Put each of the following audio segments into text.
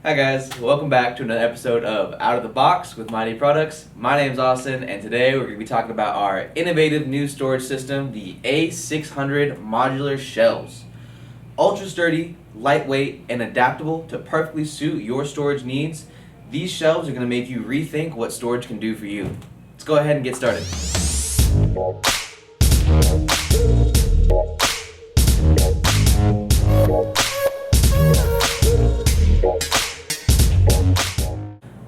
Hi guys, welcome back to another episode of Out of the Box with Mytee Products. My name's Austin, and today we're going to be talking about our innovative new storage system, the A600 modular shelves. Ultra sturdy, lightweight, and adaptable to perfectly suit your storage needs, these shelves are going to make you rethink what storage can do for you. Let's go ahead and get started.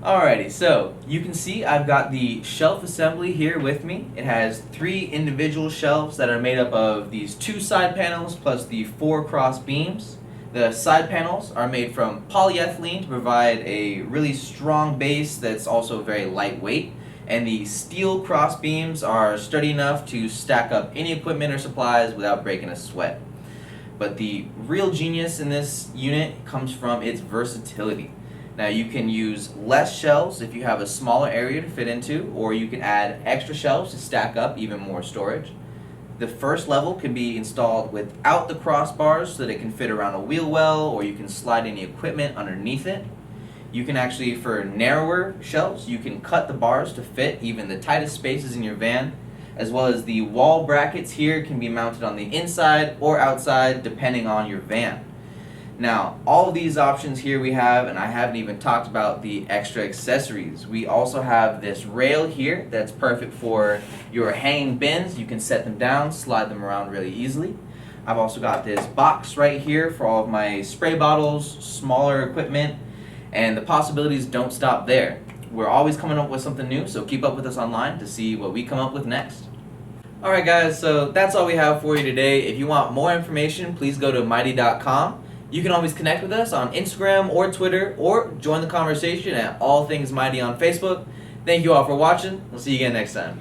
Alrighty, so you can see I've got the shelf assembly here with me. It has 3 individual shelves that are made up of these 2 side panels plus the 4 cross beams. The side panels are made from polyethylene to provide a really strong base that's also very lightweight. And the steel cross beams are sturdy enough to stack up any equipment or supplies without breaking a sweat. But the real genius in this unit comes from its versatility. Now you can use less shelves if you have a smaller area to fit into, or you can add extra shelves to stack up even more storage. The first level can be installed without the crossbars so that it can fit around a wheel well, or you can slide any equipment underneath it. You can actually, for narrower shelves, you can cut the bars to fit even the tightest spaces in your van, as well as the wall brackets here can be mounted on the inside or outside depending on your van. Now, all of these options here we have, and I haven't even talked about the extra accessories. We also have this rail here that's perfect for your hanging bins. You can set them down, slide them around really easily. I've also got this box right here for all of my spray bottles, smaller equipment, and the possibilities don't stop there. We're always coming up with something new, so keep up with us online to see what we come up with next. Alright guys, so that's all we have for you today. If you want more information, please go to mytee.com. You can always connect with us on Instagram or Twitter, or join the conversation at All Things Mytee on Facebook. Thank you all for watching. We'll see you again next time.